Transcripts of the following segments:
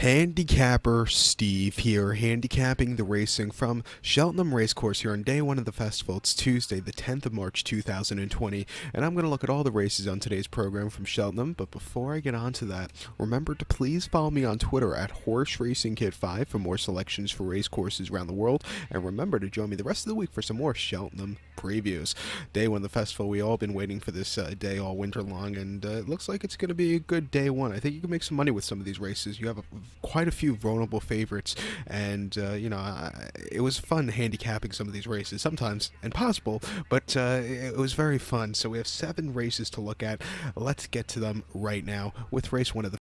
Handicapper Steve here, handicapping the racing from Cheltenham Racecourse here on day one of the festival. It's Tuesday, the 10th of March, 2020, and I'm going to look at all the races on today's program from Cheltenham. But before I get on to that, remember to please follow me on Twitter at HorseRacingKid5 for more selections for racecourses around the world, and remember to join me the rest of the week for some more Cheltenham previews. Day one of the festival, we all been waiting for this day all winter long, and it looks like it's going to be a good day one. I think you can make some money with some of these races. You have quite a few vulnerable favorites, and it was fun handicapping some of these races, sometimes impossible, but it was very fun. So we have 7 races to look at. Let's get to them right now with race 1 of the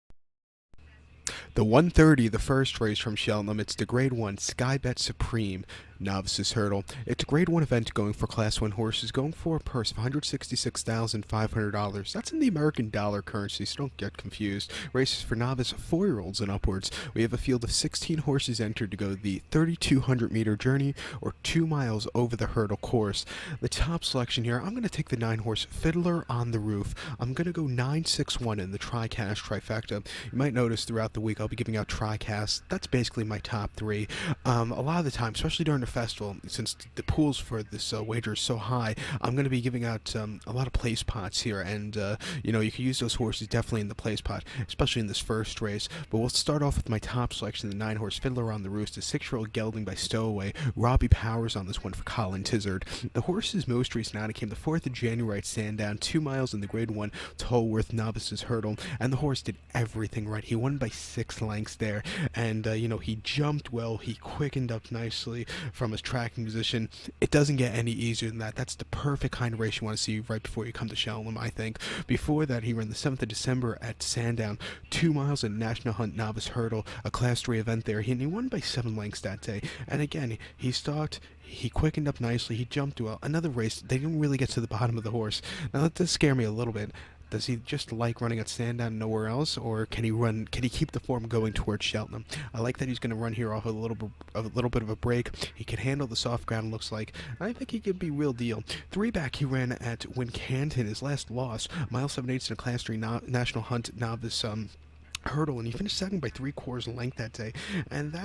130, the first race from Cheltenham. It's the Grade 1 Skybet Supreme Novices Hurdle. It's a Grade 1 event going for Class 1 horses, going for a purse of $166,500. That's in the American dollar currency, so don't get confused. Races for novice 4-year-olds and upwards. We have a field of 16 horses entered to go the 3,200-meter journey, or 2 miles over the hurdle course. The top selection here, I'm going to take the 9-horse Fiddler on the Roof. I'm going to go 9-6-1 in the TriCaster trifecta. You might notice throughout the week I'll be giving out TriCast. That's basically my top 3. A lot of the time, especially during the festival, since the pools for this wager is so high, I'm going to be giving out a lot of place pots here, and you can use those horses definitely in the place pot, especially in this first race. But we'll start off with my top selection, the 9-horse Fiddler on the Roost, the 6-year-old gelding by Stowaway. Robbie Powers on this one for Colin Tizard. The horse's most recent outing came the 4th of January at Sandown, 2 miles in the Grade 1 Tolworth Novices Hurdle, and the horse did everything right. He won by 6 lengths there, and he jumped well, he quickened up nicely from his tracking position. It doesn't get any easier than that. That's the perfect kind of race you want to see right before you come to Cheltenham, I think. Before that, he ran the 7th of December at Sandown, 2 miles in National Hunt Novice Hurdle, a Class 3 event there. He won by 7 lengths that day. And again, he quickened up nicely, he jumped well. Another race, they didn't really get to the bottom of the horse. Now that does scare me a little bit. Does he just like running at Sandown and nowhere else, or can he keep the form going towards Cheltenham? I like that he's going to run here off a little bit of a break. He can handle the soft ground, looks like. I think he could be real deal. 3 back, he ran at Wincanton, his last loss, mile 7/8 in a Class 3 National Hunt Novice Hurdle, and he finished second by 3/4 length that day. And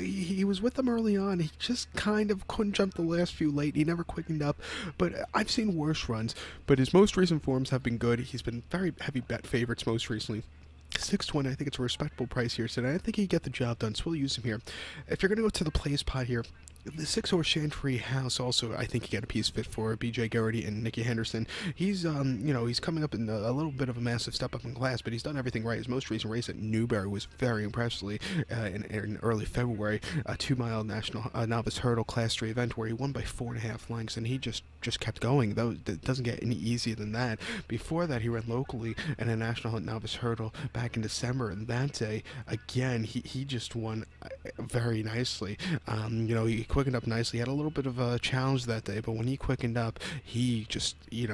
he was with them early on. He just kind of couldn't jump the last few late. He never quickened up, but I've seen worse runs, but his most recent forms have been good. He's been very heavy bet favorites most recently. 6-1, I think it's a respectable price here today. I think he can get the job done, so we'll use him here. If you're going to go to the place pot here, the 6-horse Chantry House also, I think, you get a piece fit for BJ Garrity and Nicky Henderson. He's, he's coming up in a little bit of a massive step up in class, but he's done everything right. His most recent race at Newbury was very impressively in early February, a 2-mile national novice hurdle Class 3 event where he won by 4.5 lengths, and he just kept going. Though it doesn't get any easier than that. Before that, he ran locally in a National Hunt Novice Hurdle back in December, and that day, again, he just won very nicely. He quickened up nicely. He had a little bit of a challenge that day, but when he quickened up, he just, the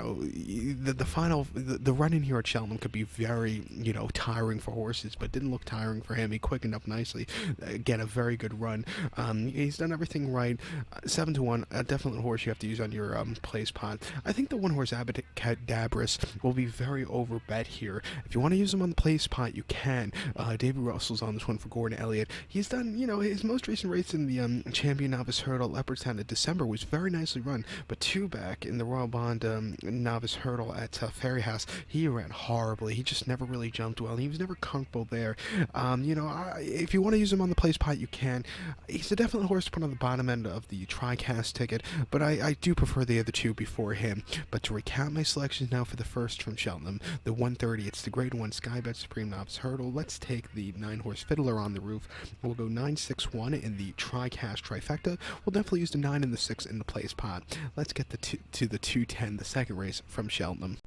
run in here at Cheltenham could be very, tiring for horses, but didn't look tiring for him. He quickened up nicely. Again, a very good run. He's done everything right. 7-1, definitely a horse you have to use on your place pot. I think the 1-horse Abacadabras will be very overbet here. If you want to use him on the place pot, you can. David Russell's on this one for Gordon Elliott. He's done, his most recent race in the Champion Novice Hurdle Leopardstown in December was very nicely run, but 2 back in the Royal Bond Novice Hurdle at Ferry House, he ran horribly. He just never really jumped well. He was never comfortable there. If you want to use him on the place pot, you can. He's a definite horse to put on the bottom end of the TriCast ticket, but I do prefer the other 2 before him. But to recap my selections now for the first from Cheltenham, the 130, it's the Grade 1 Skybet Supreme Novice Hurdle. Let's take the 9-horse Fiddler on the Roof. We'll go 9-6-1 in the TriCast trifecta. We'll definitely use the 9 and the 6 in the place pot. Let's get to the 210, the second race from Cheltenham.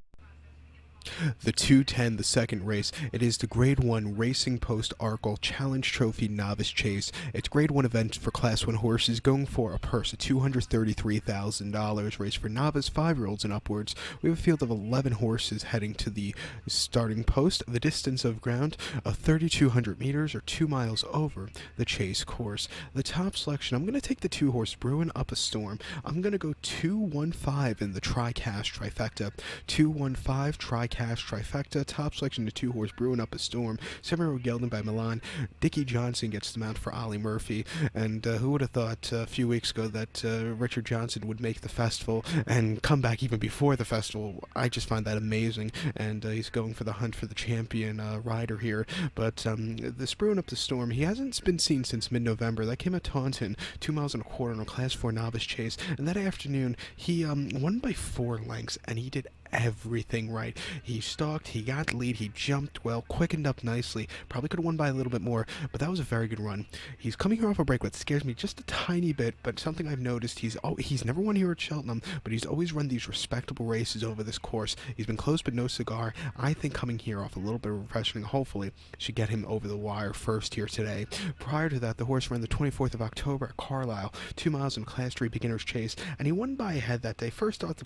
The 210, the second race, it is the Grade 1 Racing Post Arkle Challenge Trophy Novice Chase. It's Grade 1 event for Class 1 horses, going for a purse of $233,000. Race for novice 5-year-olds and upwards. We have a field of 11 horses heading to the starting post. The distance of ground of 3,200 meters, or 2 miles over the chase course. The top selection, I'm going to take the 2-horse Bruin Up a Storm. I'm going to go 2-1-5 in the TriCast trifecta. 2-1-5 TriCast TriCaster trifecta. Top selection, the 2-horse Brewing Up a Storm. 7-year-old gelding by Milan. Dickie Johnson gets the mount for Ollie Murphy. And who would have thought a few weeks ago that Richard Johnson would make the festival and come back even before the festival? I just find that amazing. And he's going for the hunt for the champion rider here. But this Brewing Up the Storm, he hasn't been seen since mid-November. That came at Taunton, 2 miles and a quarter on a Class 4 novice chase. And that afternoon, he won by 4 lengths, and he did everything right. He stalked, he got the lead, he jumped well, quickened up nicely. Probably could have won by a little bit more, but that was a very good run. He's coming here off a break, what scares me just a tiny bit, but something I've noticed, he's never won here at Cheltenham, but he's always run these respectable races over this course. He's been close but no cigar. I think coming here off a little bit of refreshing, hopefully, should get him over the wire first here today. Prior to that, the horse ran the 24th of October at Carlisle, 2 miles in a Class 3 beginner's chase, and he won by a head that day. First off the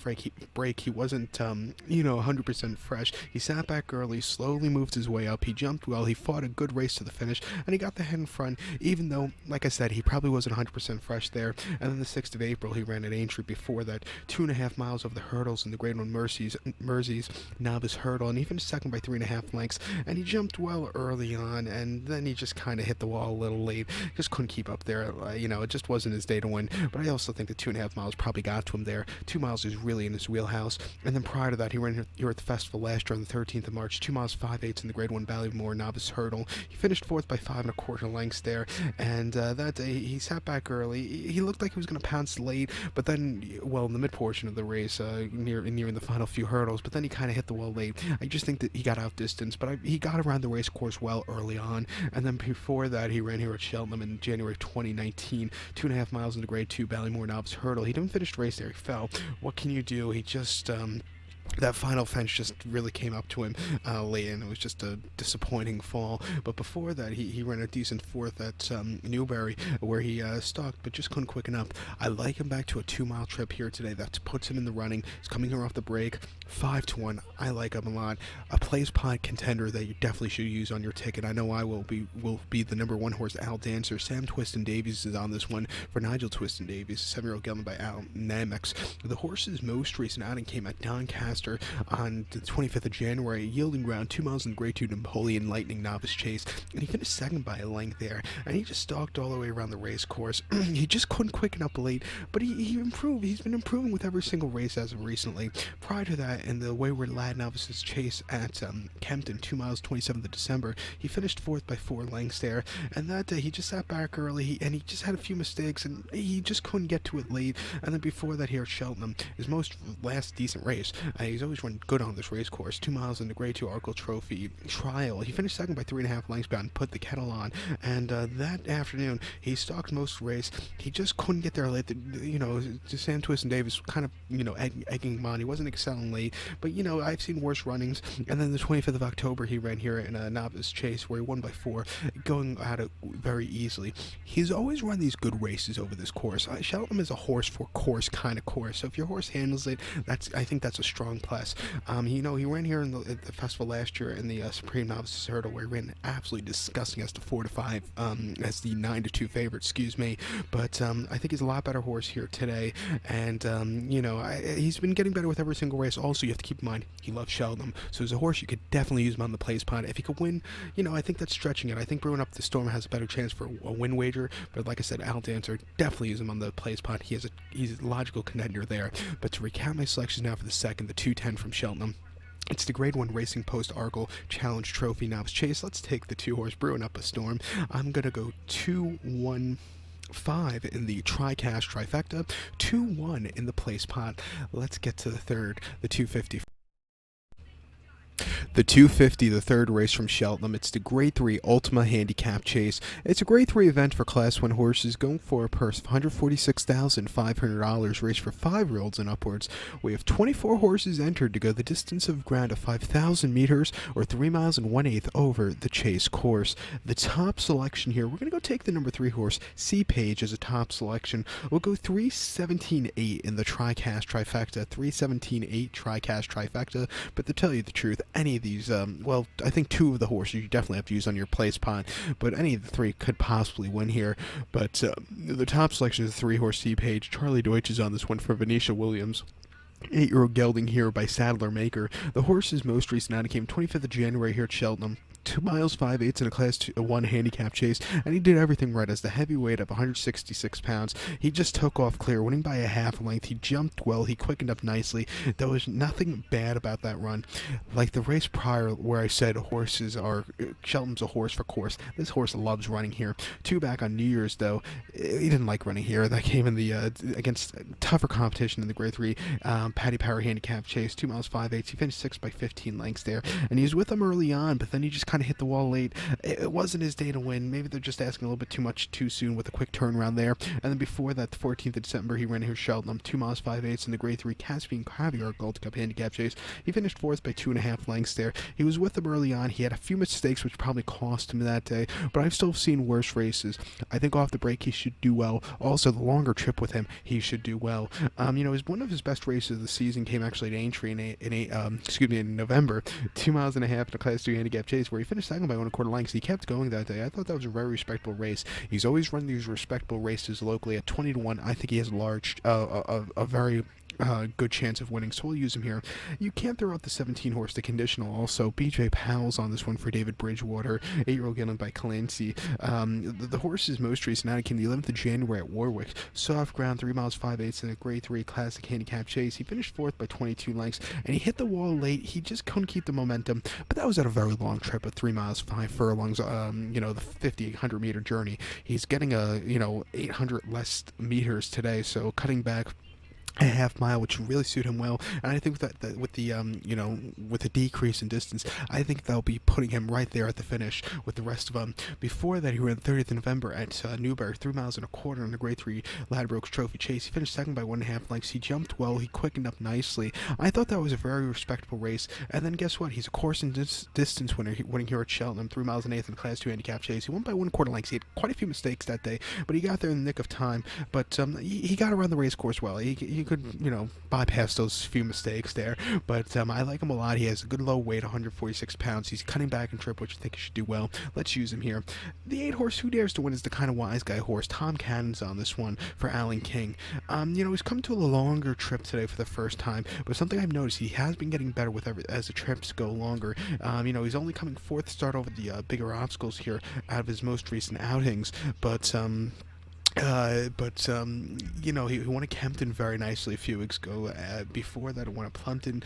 break, he wasn't 100% fresh. He sat back early, slowly moved his way up. He jumped well. He fought a good race to the finish, and he got the head in front, even though, like I said, he probably wasn't 100% fresh there. And then the 6th of April, he ran at Aintree before that, 2.5 miles over the hurdles in the Grade 1 Mersey's novice hurdle, and he finished second by 3.5 lengths, and he jumped well early on, and then he just kind of hit the wall a little late. Just couldn't keep up there. It just wasn't his day to win, but I also think the 2.5 miles probably got to him there. 2 miles is really in his wheelhouse. And then prior to that, he ran here at the festival last year on the 13th of March, 2 miles 5/8 in the Grade 1 Ballymore novice hurdle. He finished 4th by 5.25 lengths there, and that day he sat back early. He looked like he was going to pounce late, but then, well, in the mid portion of the race, nearing the final few hurdles, but then he kind of hit the wall late. I just think that he got outdistanced, but he got around the race course well early on, and then before that, he ran here at Cheltenham in January 2019, 2.5 miles in the Grade 2 Ballymore novice hurdle. He didn't finish the race there. He fell. What can you do? He just that final fence just really came up to him late, and it was just a disappointing fall. But before that, he ran a decent 4th at Newbury, where he stalked, but just couldn't quicken up. I like him back to a 2-mile trip here today. That puts him in the running. He's coming here off the break, 5-1. I like him a lot. A place pod contender that you definitely should use on your ticket. I know I will be the number 1 horse, Al Dancer. Sam Twiston Davies is on this one for Nigel Twiston Davies, 7-year-old gelding by Al Namex. The horse's most recent outing came at Doncaster on the 25th of January, yielding ground 2 miles in the Grade 2 Napoleon Lightning novice chase, and he finished second by a length there, and he just stalked all the way around the race course. He just couldn't quicken up late, but he improved. He's been improving with every single race as of recently. Prior to that, in the Wayward Lad novices chase at Kempton, 2 miles 27th of December, he finished 4th by 4 lengths there, and that day he just sat back early, and he just had a few mistakes, and he just couldn't get to it late. And then before that, here at Cheltenham, his last decent race, he's always run good on this race course, 2 miles in the Grade 2 Arkle Trophy Trial. He finished second by 3.5 lengths bound, put the kettle on, and that afternoon he stalked most of the race. He just couldn't get there late. Sam Twiston Davis kind of egging him on. He wasn't excelling late, but I've seen worse runnings. And then the 25th of October he ran here in a novice chase where he won by 4, going at it very easily. He's always run these good races over this course. Cheltenham is a horse for course kind of course, so if your horse handles it, I think that's a strong plus. He ran here at the festival last year in the Supreme Novices Hurdle, where he ran absolutely disgusting as the 4-5, as the 9-2 favorite, excuse me. But I think he's a lot better horse here today, and he's been getting better with every single race. Also, you have to keep in mind he loves Cheltenham, so as a horse you could definitely use him on the place pod. If he could win, I think that's stretching it. I think Brewing Up the Storm has a better chance for a win wager, but like I said, Al Dancer, definitely use him on the place pod. He's a logical contender there. But to recap my selections now for the second, the 210 from Cheltenham. It's the Grade 1 Racing Post Arkle Challenge Trophy Novice Chase. Let's take the 2-horse Brewing Up a Storm. I'm going to go 2-1-5 in the TriCaster trifecta, 2-1 in the place pot. Let's get to the third, the 250. The 250, the third race from Cheltenham. It's the Grade 3 Ultima Handicap Chase. It's a Grade 3 event for Class 1 horses, going for a purse of $146,500, race for 5-year-olds and upwards. We have 24 horses entered to go the distance of ground of 5,000 meters, or 3 miles and 1/8 over the chase course. The top selection here, we're going to go take the number 3 horse, Sea Page, as a top selection. We'll go 317.8 in the TriCaster trifecta, 317.8 TriCaster trifecta, but to tell you the truth, any of these, I think 2 of the horses you definitely have to use on your place pot, but any of the 3 could possibly win here. But the top selection is the 3-horse Sea Page. Charlie Deutsch is on this one for Venetia Williams. 8-year-old gelding here by Saddler Maker. The horse's most recent outing came 25th of January here at Cheltenham. 2 miles 5/8 in a Class 1 handicap chase, and he did everything right. As the heavyweight of 166 pounds, he just took off clear, winning by a half length. He jumped well, he quickened up nicely. There was nothing bad about that run. Like the race prior, where I said Cheltenham's a horse for course. This horse loves running here. 2 back on New Year's, though, he didn't like running here. That came in the against tougher competition in the Grade 3 Paddy Power handicap chase. 2 miles 5/8. He finished 6 by 15 lengths there, and he was with them early on, but then he just kind of hit the wall late. It wasn't his day to win. Maybe they're just asking a little bit too much too soon with a quick turnaround there. And then before that, the 14th of December, he ran here Cheltenham, 2 miles 5/8 in the Grade 3 Caspian Caviar Gold Cup handicap chase. He finished 4th by 2.5 lengths there. He was with them early on. He had a few mistakes, which probably cost him that day, but I've still seen worse races. I think off the break, he should do well. Also, the longer trip with him, he should do well. One of his best races of the season came actually at Aintree in November, 2 miles and a half in a Class 2 handicap chase, where he finished second by 1.25 lengths. He kept going that day. I thought that was a very respectable race. He's always run these respectable races locally at 20-1. I think he has a very good chance of winning, so we'll use him here. You can't throw out the 17 horse, the conditional also. BJ Powell's on this one for David Bridgewater, 8-year-old gelding by Clancy. The horse's most recent outing came the 11th of January at Warwick. Soft ground, 3 miles 5/8 in a Grade 3 classic handicap chase. He finished 4th by 22 lengths, and he hit the wall late. He just couldn't keep the momentum, but that was at a very long trip of 3 miles 5 furlongs, the 5,800 meter journey. He's getting 800 less meters today, so cutting back a half mile, which really suit him well. And I think that with the decrease in distance, I think they'll be putting him right there at the finish with the rest of them. Before that, he ran 30th of November at Newbury, 3 miles and a quarter in the Grade 3 Ladbrokes Trophy chase. He finished second by 1.5 lengths. He jumped well. He quickened up nicely. I thought that was a very respectable race. And then guess what? He's a course and distance winner, winning here at Cheltenham, 3 miles and 1/8 in the Class 2 handicap chase. He won by 1.25 lengths. He had quite a few mistakes that day, but he got there in the nick of time. But he got around the race course well. He could, bypass those few mistakes there. But I like him a lot. He has a good low weight, 146 pounds. He's cutting back in trip, which I think he should do well. Let's use him here. The 8 horse, Who Dares to Win, is the kind of wise guy horse. Tom Cannon's on this one for Alan King. He's come to a longer trip today for the first time, but something I've noticed, he has been getting better as the trips go longer. He's only coming 4th start over the bigger obstacles here out of his most recent outings, but he won at Kempton very nicely a few weeks ago. Before that, he won at Plumpton.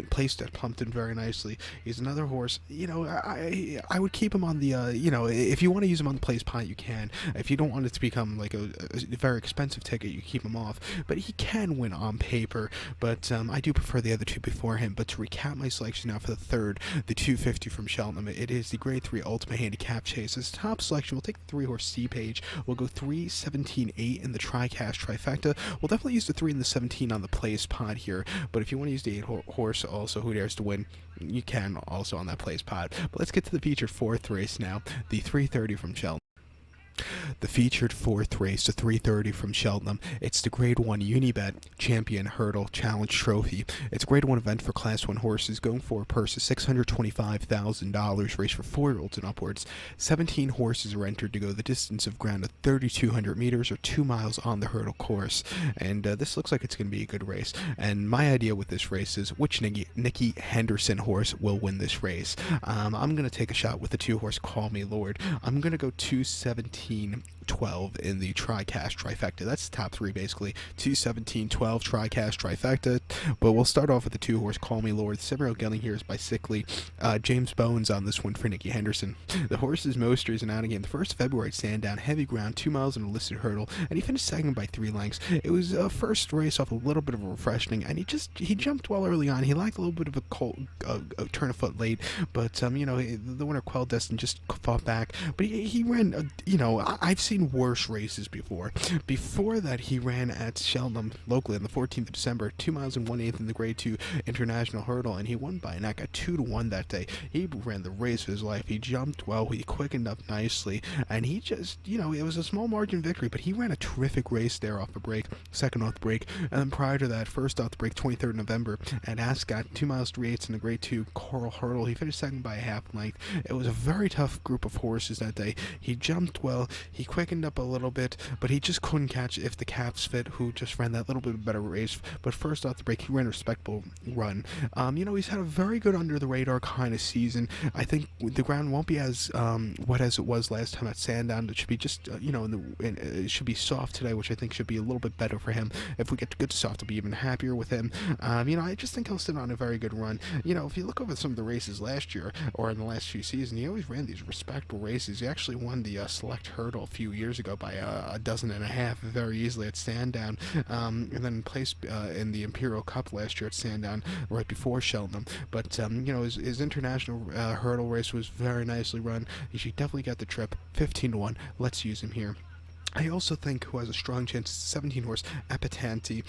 Placed at Plumpton very nicely. He's another horse. I would keep him on the. If you want to use him on the place pot, you can. If you don't want it to become like a very expensive ticket, you keep him off. But he can win on paper. But I do prefer the other two before him. But to recap my selection now for the third, the 250 from Cheltenham, it is the Grade 3 Ultima handicap chase. As top selection, we'll take the 3-horse C Page. We'll go 3, 17, 8 in the TriCaster trifecta. We'll definitely use the 3 and the 17 on the place pod here, but if you want to use the 8 horse also, Who Dares to Win, you can also on that place pod. But let's get to the featured 4th race now, the 330 from Cheltenham. The featured 4th race, the 330 from Cheltenham. It's the Grade 1 Unibad Champion Hurdle Challenge Trophy. It's a Grade 1 event for Class 1 horses, going for a purse of $625,000, race for 4-year-olds and upwards. 17 horses are entered to go the distance of ground of 3,200 meters or 2 miles on the hurdle course. And this looks like it's going to be a good race. And my idea with this race is which Nicky Henderson horse will win this race. I'm going to take a shot with the 2-horse Call Me Lord. I'm going to go 217. 12 in the TriCaster trifecta. That's the top 3 basically. 217, 12 TriCaster trifecta. But we'll start off with the 2-horse Call Me Lord. 7-year-old gelding here is by Sickley. James Bones on this one for Nicky Henderson. The horse's most recent outing game, the 1st of February, Sandown, heavy ground, 2 miles in a listed hurdle, and he finished second by 3 lengths. It was a first race off a little bit of a refreshing, and he jumped well early on. He lacked a little bit of a turn of foot late, but the winner Quell Destin just fought back. But he ran. I've seen worse races before. Before that, he ran at Cheltenham locally on the 14th of December, 2 miles and 1/8 in the Grade 2 International Hurdle, and he won by a neck at 2-1 that day. He ran the race of his life. He jumped well. He quickened up nicely, and he just, it was a small margin victory, but he ran a terrific race there off the break, second off the break, and then prior to that, first off the break, 23rd November at Ascot, 2 miles 3/8 in the Grade 2 Coral Hurdle. He finished second by a half length. It was a very tough group of horses that day. He jumped well. He quickened quickened up a little bit, but he just couldn't catch If the Caps Fit, who just ran that little bit better race. But first off the break, he ran a respectable run. He's had a very good under the radar kind of season. I think the ground won't be as wet as it was last time at Sandown. It should be just it should be soft today, which I think should be a little bit better for him. If we get good soft, I'll be even happier with him. I just think he'll sit on a very good run. If you look over some of the races last year or in the last few seasons, he always ran these respectable races. He actually won the select hurdle a few years ago by a dozen and a half very easily at Sandown, and then placed in the Imperial Cup last year at Sandown right before Cheltenham. But his international hurdle race was very nicely run. He should definitely get the trip. 15-1. Let's use him here. I also think who has a strong chance is 17 horse Appetante.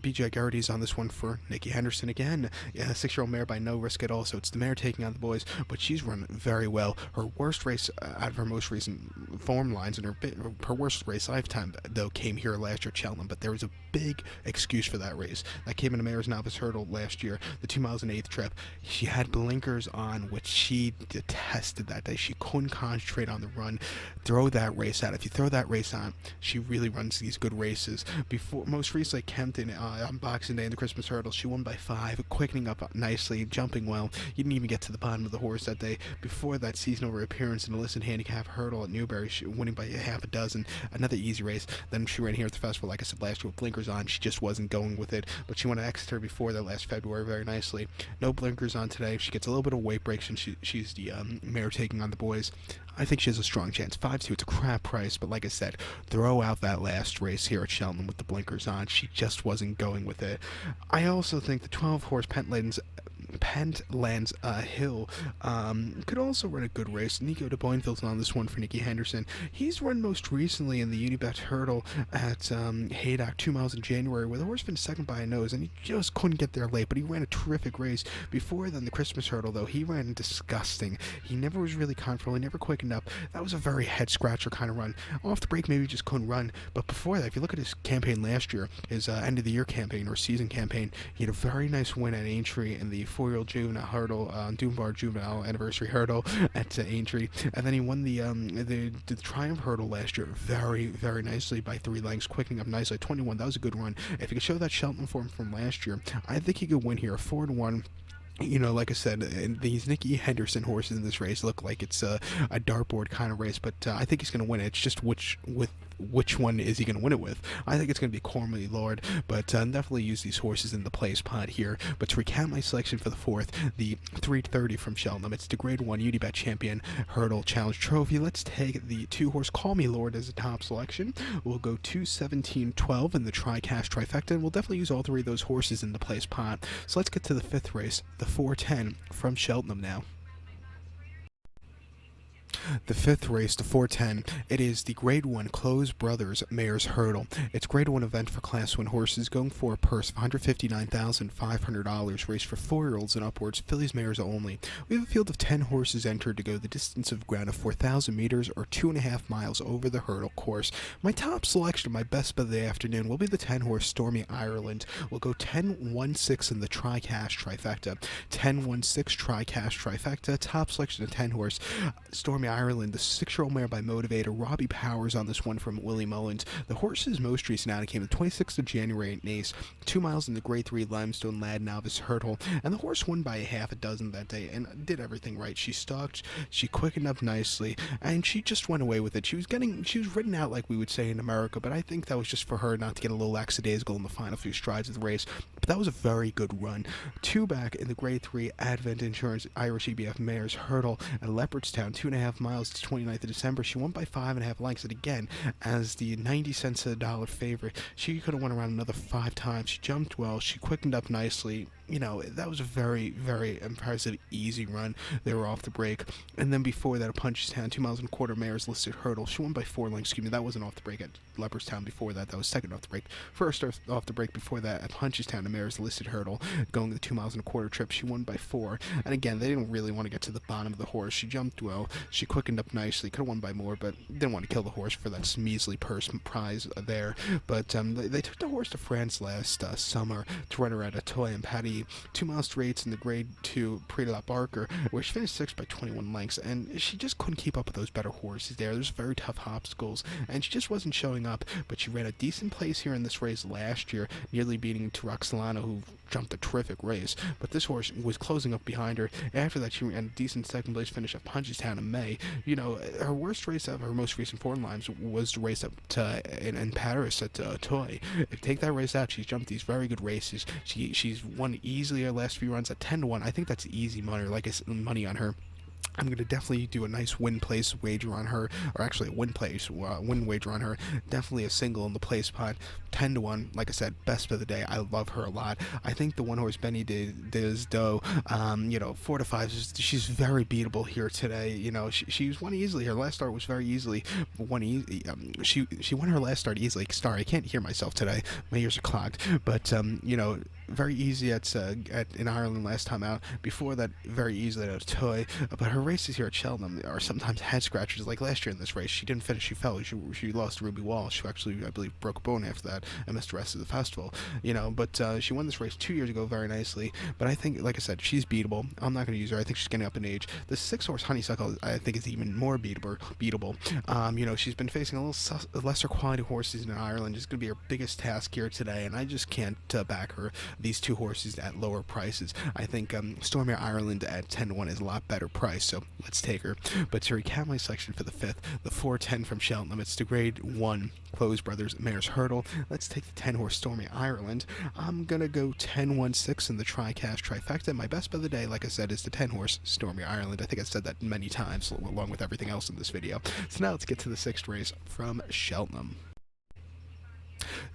BJ Garrity's on this one for Nikki Henderson again. 6-year-old mare by no risk at all, so it's the mare taking on the boys, but she's run very well. Her worst race out of her most recent form lines, and her worst race lifetime, though, came here last year at Cheltenham, but there was a big excuse for that race. That came in a mare's novice hurdle last year, the 2 miles and 8th trip. She had blinkers on, which she detested that day. She couldn't concentrate on the run. Throw that race out. If you throw that race on, she really runs these good races. Before, most recently, Kempton on Boxing Day in the Christmas hurdle, she won by 5, quickening up nicely, jumping well. You didn't even get to the bottom of the horse that day. Before that seasonal appearance in the listed handicap hurdle at Newbury, she winning by half a dozen. Another easy race. Then she ran here at the festival, like I said last year, with blinkers on. She just wasn't going with it, but she won at Exeter before that last February very nicely. No blinkers on today. She gets a little bit of weight break since she's the mare taking on the boys. I think she has a strong chance. 5-2, it's a crap price, but like I said, throw out that last race here at Cheltenham with the blinkers on. She just wasn't going with it. I also think the 12-horse Pentlands Hill could also run a good race. Nico de Boinville's on this one for Nikki Henderson. He's run most recently in the Unibad hurdle at Haydock 2 miles in January, where the horse finished second by a nose, and he just couldn't get there late, but he ran a terrific race. Before then, the Christmas hurdle, though, he ran disgusting. He never was really comfortable. He never quickened up. That was a very head-scratcher kind of run. Off the break, maybe he just couldn't run, but before that, if you look at his campaign last year, his end-of-the-year campaign or season campaign, he had a very nice win at Aintree in the 4-year-old juvenile hurdle, Dunbar juvenile anniversary hurdle at Aintree, and then he won the Triumph hurdle last year very, very nicely by 3 lengths, quickening up nicely at 21. That was a good run. If he could show that Cheltenham form from last year, I think he could win here. 4-1. Like I said, these Nikki Henderson horses in this race look like it's a dartboard kind of race, but I think he's going to win it. It's just which one is he going to win it with? I think it's going to be Cormley Lord, but definitely use these horses in the play spot here. But to recount my selection for the 4th, the 3:30 from Cheltenham, it's the Grade 1 Unibad Champion Hurdle Challenge Trophy. Let's take the 2-horse Call Me Lord as a top selection. We'll go 2-17-12 in the TriCaster trifecta, and we'll definitely use all 3 of those horses in the play spot. So let's get to the 5th race, the 4:10 from Cheltenham now. The 5th race, the 4:10, it is the Grade 1 Close Brothers Mares Hurdle. It's a Grade 1 event for Class 1 horses, going for a purse of $159,500, race for 4-year-olds and upwards, fillies mares only. We have a field of 10 horses entered to go the distance of ground of 4,000 meters or 2.5 miles over the hurdle course. My top selection, my best bet of the afternoon, will be the 10-horse Stormy Ireland. We'll go 10-1-6 in the TriCaster trifecta. 10-1-6 TriCaster trifecta, top selection of 10-horse Stormy Ireland, the 6-year-old mare by Motivator. Robbie Powers on this one from Willie Mullins. The horse's most recent outing came the 26th of January at Nace, 2 miles in the Grade 3 Limestone Lad Novice hurdle, and the horse won by a half a dozen that day and did everything right. She stalked, she quickened up nicely, and she just went away with it. She was ridden out like we would say in America, but I think that was just for her not to get a little lackadaisical in the final few strides of the race. But that was a very good run. 2 back in the Grade 3 Advent Insurance Irish EBF Mares hurdle at Leopardstown, 2.5 miles to 29th of December. She won by 5.5 lengths, and again, as the 90 cents to the dollar favorite, she could have won around another 5 times. She jumped well, she quickened up nicely. That was a very, very impressive, easy run. They were off the break. And then before that, at Punchestown, 2 miles and a quarter mares listed hurdle. She won by 4 lengths. Excuse me, that wasn't off the break at Leopardstown before that. That was second off the break. First off the break before that at Punchestown, the mares listed hurdle, going the 2 miles and a quarter trip. She won by 4. And again, they didn't really want to get to the bottom of the horse. She jumped well. She quickened up nicely. Could have won by more, but didn't want to kill the horse for that measly prize there. But they took the horse to France last summer to run her at a Toy and Patty the 2 mile straights in the grade 2 Prix de la Barker, where she finished 6th by 21 lengths, and she just couldn't keep up with those better horses there. There's very tough obstacles, and she just wasn't showing up, but she ran a decent place here in this race last year, nearly beating Roxolana, who jumped a terrific race, but this horse was closing up behind her. After that, she ran a decent second place finish at Punchestown in May. You know, her worst race of her most recent form lines was the race up to in Paris at Toy. If you take that race out, she's jumped these very good races. She's won easily her last few runs at 10-1. I think that's easy money, like I said, money on her. I'm going to definitely do a nice win place wager on her, or actually a win wager on her. Definitely a single in the place pot, 10-1. Like I said, best of the day. I love her a lot. I think the one horse Benny Des Doe, 4-5. She's very beatable here today. You know, she's won easily. Her last start was very easily won easy. She won her last start easily. Sorry, I can't hear myself today. My ears are clogged. But very easy in Ireland last time out. Before that, very easily at Toy. But her races here at Cheltenham are sometimes head scratchers. Like last year in this race, she didn't finish. She fell. She lost to Ruby Wall. She actually, I believe, broke a bone after that and missed the rest of the festival. But she won this race 2 years ago very nicely. But I think, like I said, she's beatable. I'm not going to use her. I think she's getting up in age. The 6-horse Honeysuckle, I think, is even more beatable. She's been facing a little lesser quality horses in Ireland. It's going to be her biggest task here today, and I just can't back her. These 2 horses at lower prices. I think Stormy Ireland at 10-1 is a lot better price, so let's take her. But to recap my selection for the 5th, the 410 from Cheltenham, it's the grade 1 Close Brothers Mare's Hurdle. Let's take the 10-horse Stormy Ireland. I'm going to go 10-1-6 in the TriCaster trifecta. My best bet of the day, like I said, is the 10-horse Stormy Ireland. I think I've said that many times, along with everything else in this video. So now let's get to the 6th race from Cheltenham.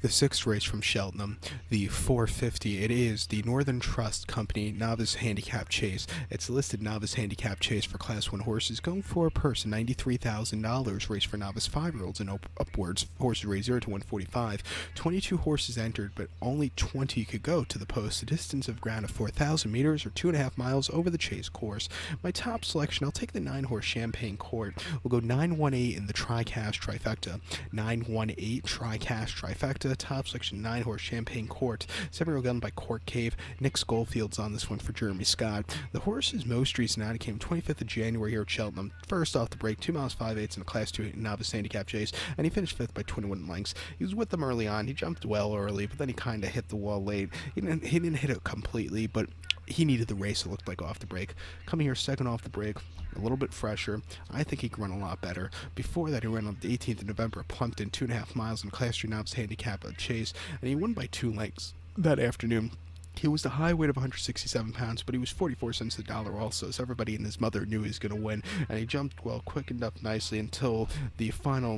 The 6th race from Cheltenham, the 450. It is the Northern Trust Company Novice Handicap Chase. It's a listed Novice Handicap Chase for Class 1 horses, going for a purse of $93,000. Race for novice 5-year-olds and upwards. Horses raised 0 to 145. 22 horses entered, but only 20 could go to the post. A distance of ground of 4,000 meters or 2.5 miles over the chase course. My top selection, I'll take the 9-horse Champagne Court. We'll go 9-1-8 in the TriCaster trifecta. 9-1-8 TriCaster trifecta. Top selection 9-horse Champagne Court. 7-year-old gun by Court Cave. Nick Schofields on this one for Jeremy Scott. The horse's most recent outing came 25th of January here at Cheltenham. First off the break, 2 miles 5/8 in a Class 2 Novice Handicap Chase, and he finished 5th by 21 lengths. He was with them early on. He jumped well early, but then he kind of hit the wall late. He didn't hit it completely, but he needed the race, it looked like, off the break. Coming here second off the break, a little bit fresher. I think he can run a lot better. Before that, he ran on the 18th of November at Plumpton, 2.5 miles in Class 3 Novice Handicap Chase, and he won by 2 lengths that afternoon. He was the high weight of 167 pounds, but he was 44 cents a dollar also, so everybody and his mother knew he was going to win, and he jumped well, quickened up nicely until the final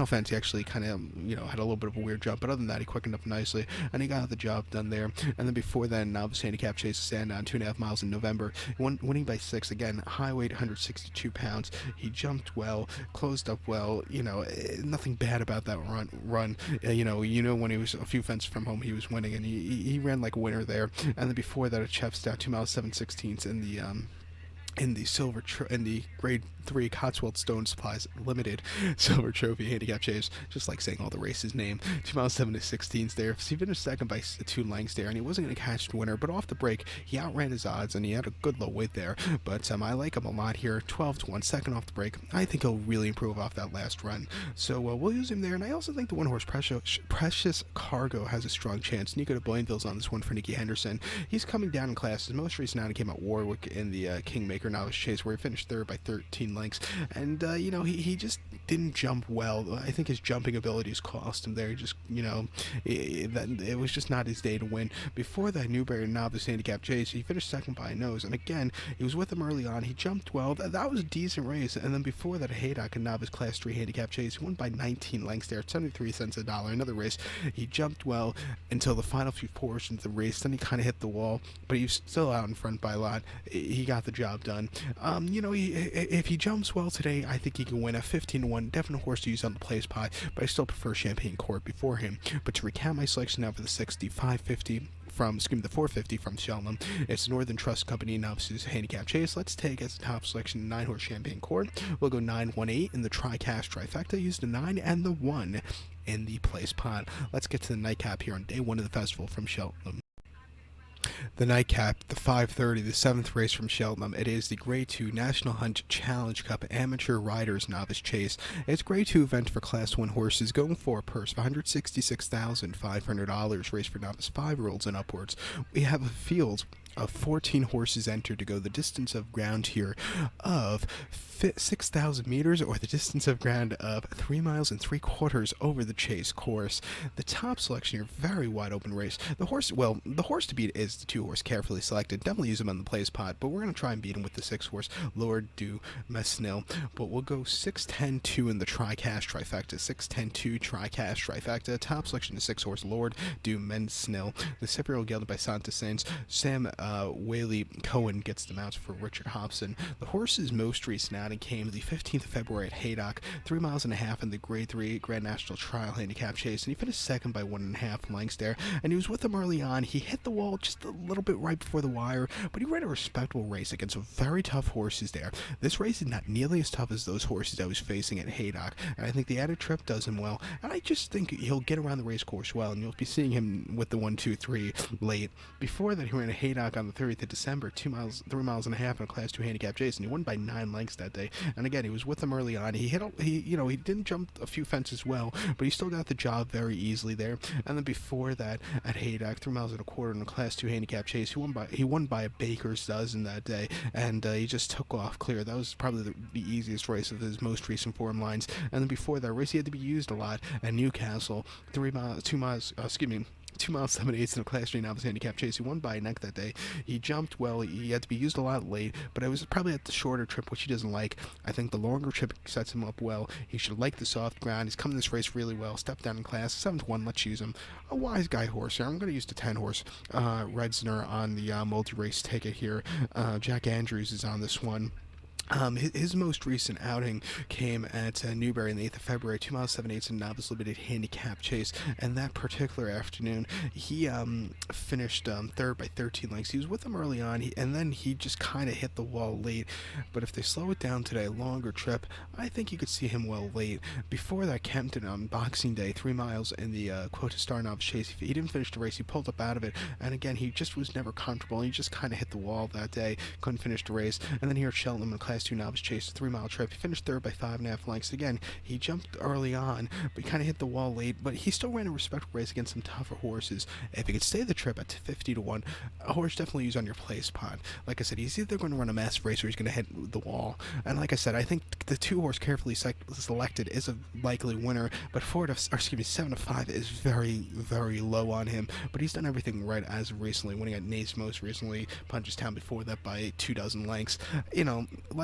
fence. He actually kind of, had a little bit of a weird jump, but other than that, he quickened up nicely, and he got the job done there. And then before then, Novice Handicap Chase Sandown, 2.5 miles in November, winning by 6, again, high weight, 162 pounds. He jumped well, closed up well, nothing bad about that run. When he was a few fences from home, he was winning, and he ran like a winner there. And then before that, at Chepstow, 2 miles 7/16 in the grade 3 Cotswold Stone Supplies Limited Silver Trophy Handicap Chase, just like saying all the races name. 2 miles 7/16 there. So he finished second by 2 lengths there, and he wasn't going to catch the winner, but off the break, he outran his odds, and he had a good low weight there. But I like him a lot here. 12-1, second off the break. I think he'll really improve off that last run. So we'll use him there, and I also think the 1-horse Precious Cargo has a strong chance. Nico de Blainville's on this one for Nicky Henderson. He's coming down in class. His most recent outing came at Warwick in the Kingmaker Novice Chase, where he finished third by 13 lengths, and he just didn't jump well. I think his jumping abilities cost him there. He just it was just not his day to win. Before that, Newberry Novice Handicap Chase, he finished second by a nose, and again, he was with him early on. He jumped well. That was a decent race. And then before that, Haydock and Novice Class 3 Handicap Chase, he won by 19 lengths there, 73 cents a dollar. Another race, he jumped well until the final few portions of the race. Then he kind of hit the wall, but he was still out in front by a lot. He got the job done. If he jumps well today, I think he can win a 15-1. Definite horse to use on the place pie, but I still prefer Champagne Court before him. But to recap my selection now for the 450 from Cheltenham, it's Northern Trust Company Novices Handicap Chase. Let's take as a top selection 9-horse Champagne Court. We'll go 9-1-8 in the TriCaster trifecta. Use the 9 and the 1 in the place pot. Let's get to the nightcap here on day 1 of the festival from Cheltenham. The nightcap, the 5:30, the 7th race from Cheltenham. It is the Grade 2 National Hunt Challenge Cup Amateur Riders Novice Chase. It's a Grade 2 event for Class 1 horses going for a purse of $166,500, race for novice 5-year-olds and upwards. We have a field of 14 horses entered to go the distance of ground here of 6,000 meters, or the distance of ground of 3 miles and 3/4 over the chase course. The top selection here, very wide open race. The horse to beat is the 2-horse Carefully Selected. Definitely use him on the place pot, but we're going to try and beat him with the 6-horse Lord du Mesnil. But we'll go 6-10-2 in the TriCaster trifecta. 6-10-2 TriCaster trifecta. Top selection is 6-horse Lord du Mesnil. The 7-year-old gelded by Santa Saints. Sam Whaley Cohen gets the mounts for Richard Hobson. The horse's most recent outing came the 15th of February at Haydock, 3 miles and a half in the Grade 3 Grand National Trial Handicap Chase, and he finished second by 1.5 lengths there, and he was with them early on. He hit the wall just a little bit right before the wire, but he ran a respectable race against some very tough horses there. This race is not nearly as tough as those horses I was facing at Haydock, and I think the added trip does him well, and I just think he'll get around the race course well, and you'll be seeing him with the 1-2-3 late. Before that, he ran a Haydock on the 30th of December, 3 miles and a half in a Class 2 handicap chase, and he won by 9 lengths that day. And again, he was with them early on. He didn't jump a few fences well, but he still got the job very easily there. And then before that, at Haydock, 3 miles and a quarter in a Class 2 handicap chase, he won by a baker's dozen that day, and he just took off clear. That was probably the easiest race of his most recent form lines. And then before that race, he had to be used a lot at Newcastle, 2 miles 7/8 in a Class 3 novice handicap chase. He won by a neck that day. He jumped well. He had to be used a lot late, but it was probably at the shorter trip, which he doesn't like. I think the longer trip sets him up well. He should like the soft ground. He's come to this race really well. Stepped down in class. 7-1. Let's use him. A wise guy horse here. I'm going to use the 10-horse Redsner on the multi-race ticket here. Jack Andrews is on this one. His most recent outing came at Newbury on the 8th of February, 2 miles 7/8 in novice limited handicap chase, and that particular afternoon he finished third by 13 lengths. He was with them early on, and then he just kind of hit the wall late. But if they slow it down today, longer trip, I think you could see him well late. Before that, Kempton on Boxing Day, 3 miles in the Quota Star novice chase. He didn't finish the race. He pulled up out of it, and again, he just was never comfortable. He just kind of hit the wall that day, couldn't finish the race. And then here at Cheltenham in Class 2 novice chase, a 3-mile trip. He finished third by 5.5 lengths. Again, he jumped early on, but he kind of hit the wall late, but he still ran a respectable race against some tougher horses. If he could stay the trip at 50-1, a horse definitely use on your place pot. Like I said, he's either going to run a massive race or he's going to hit the wall. And like I said, I think the 2-horse Carefully Selected is a likely winner, but 7-5 is very, very low on him. But he's done everything right as of recently, winning at Nace most recently, Punchestown before that by 24 lengths.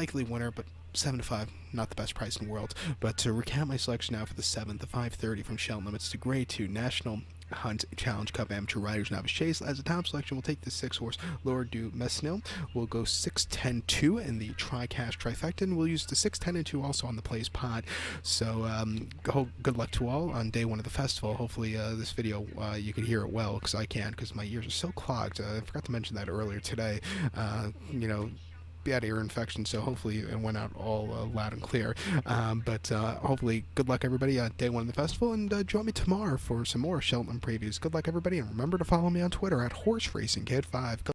Likely winner, but 7-5, not the best price in the world. But to recount my selection now for the 7th, the 5:30 from Cheltenham, it's the Grade 2 National Hunt Challenge Cup Amateur Riders Novice Chase. As a top selection, we'll take the 6-horse Lord du Mesnil. We'll go 6-10-2 in the TriCaster trifecta, and we'll use the 6-10-2 also on the place pod. So good luck to all on day 1 of the festival. Hopefully this video you can hear it well, because I can't, because my ears are so clogged. I forgot to mention that earlier today. Bad ear infection, so hopefully it went out all loud and clear. But hopefully, good luck everybody on day 1 of the festival, and join me tomorrow for some more Cheltenham previews. Good luck everybody, and remember to follow me on Twitter at HorseRacingKid5.